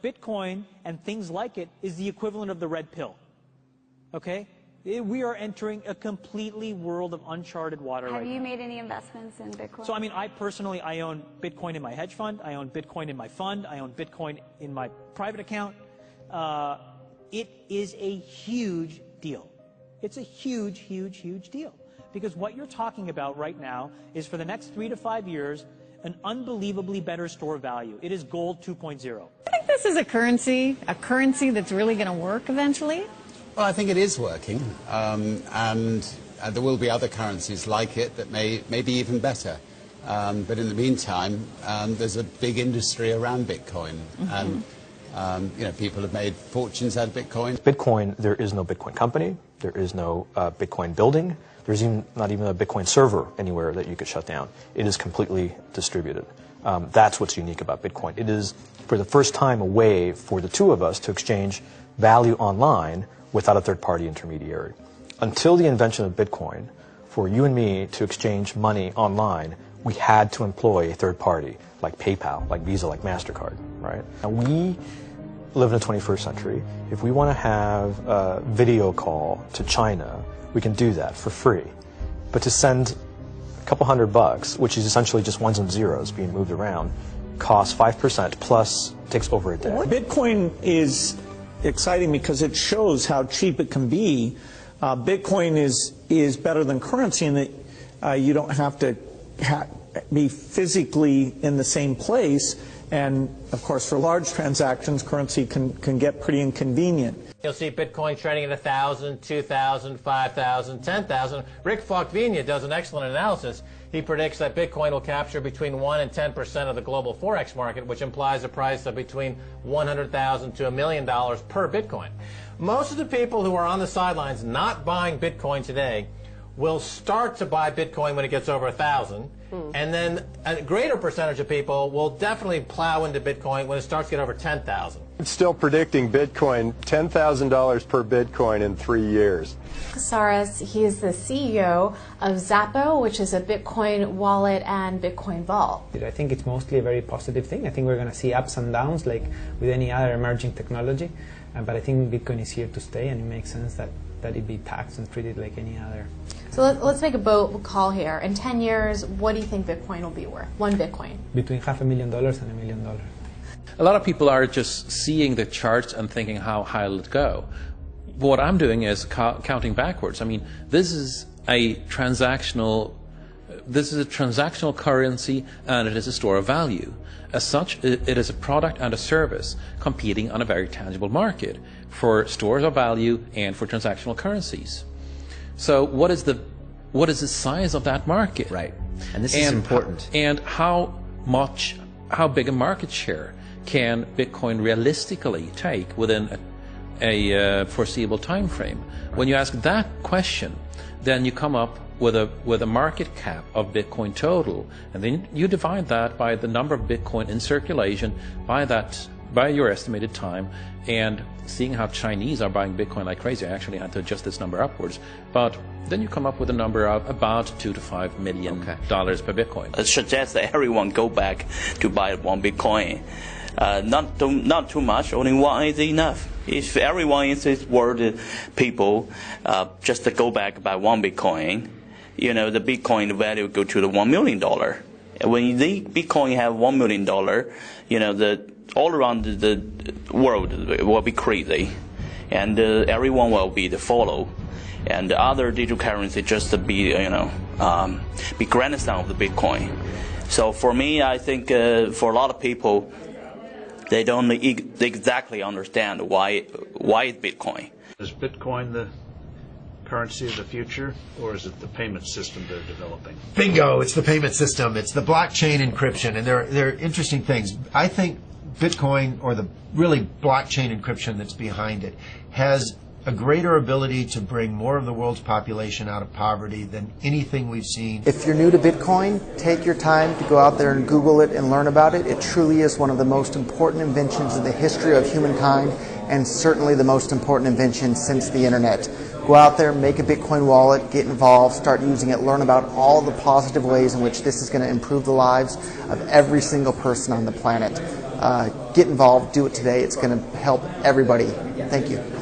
Bitcoin and things like it is the equivalent of the red pill. Okay? We are entering a completely world of uncharted water right now. Have you made any investments in Bitcoin? So, I mean, I own Bitcoin in my hedge fund. I own Bitcoin in my fund. I own Bitcoin in my private account. It is a huge deal. It's a huge, huge, huge deal. Because what you're talking about right now is for the next 3 to 5 years, an unbelievably better store of value. It is gold 2.0. I think this is a currency that's really going to work eventually. Well, I think it is working, and there will be other currencies like it that may be even better. But in the meantime, there's a big industry around Bitcoin, and you know, people have made fortunes out of Bitcoin. Bitcoin, there is no Bitcoin company, there is no Bitcoin building, there's not even a Bitcoin server anywhere that you could shut down. It is completely distributed. That's what's unique about Bitcoin. It is, for the first time, a way for the two of us to exchange value online without a third-party intermediary. Until the invention of Bitcoin, for you and me to exchange money online, we had to employ a third party, like PayPal, like Visa, like MasterCard, right? And we live in the 21st century. If we want to have a video call to China, we can do that for free. But to send a couple $100, which is essentially just ones and zeros being moved around, costs 5% plus takes over a day. Bitcoin is exciting because it shows how cheap it can be. Bitcoin is better than currency in that you don't have to be physically in the same place, and of course for large transactions currency can get pretty inconvenient. You'll see Bitcoin trading at 1,000, 2,000, 5,000, 10,000. Rick Falkvinia does an excellent analysis. He predicts that Bitcoin will capture between 1 and 10% of the global Forex market, which implies a price of between $100,000 to $1 million per Bitcoin. Most of the people who are on the sidelines not buying Bitcoin today will start to buy Bitcoin when it gets over 1,000, and then a greater percentage of people will definitely plow into Bitcoin when it starts to get over 10,000. It's still predicting Bitcoin, $10,000 per Bitcoin in 3 years. Casares, he is the CEO of Zappo, which is a Bitcoin wallet and Bitcoin vault. I think it's mostly a very positive thing. I think we're going to see ups and downs like with any other emerging technology, but I think Bitcoin is here to stay, and it makes sense that it be taxed and treated like any other. So let's make a bold call here. In 10 years, what do you think Bitcoin will be worth? One Bitcoin? Between $500,000 and $1 million. A lot of people are just seeing the charts and thinking, how high will it go? What I'm doing is counting backwards. I mean, this is a transactional currency, and it is a store of value. As such, it is a product and a service competing on a very tangible market for stores of value and for transactional currencies. So what is the size of that market? Right. And this is important. And how big a market share can Bitcoin realistically take within a foreseeable time frame? When you ask that question, then you come up with a market cap of Bitcoin total, and then you divide that by the number of Bitcoin in circulation by your estimated time, and seeing how Chinese are buying Bitcoin like crazy, I actually had to adjust this number upwards, but then you come up with a number of about $2 to $5 million per Bitcoin. It suggests that everyone go back to buy one Bitcoin. Not too much, only one is enough. If everyone in this world, people, just to go back buy one Bitcoin, you know, the Bitcoin value go to the $1 million. When the Bitcoin have $1 million, you know, all around the world will be crazy, and everyone will be the follow, and the other digital currency just to be, you know, be grandson of the Bitcoin. So for me, I think for a lot of people, they don't exactly understand why is Bitcoin. Is Bitcoin the currency of the future, or is it the payment system they're developing? Bingo! It's the payment system. It's the blockchain encryption, and they're interesting things. I think Bitcoin, or the really blockchain encryption that's behind it, has a greater ability to bring more of the world's population out of poverty than anything we've seen. If you're new to Bitcoin, take your time to go out there and Google it and learn about it. It truly is one of the most important inventions in the history of humankind, and certainly the most important invention since the internet. Go out there, make a Bitcoin wallet, get involved, start using it, learn about all the positive ways in which this is going to improve the lives of every single person on the planet. get involved, do it today. It's going to help everybody. Thank you.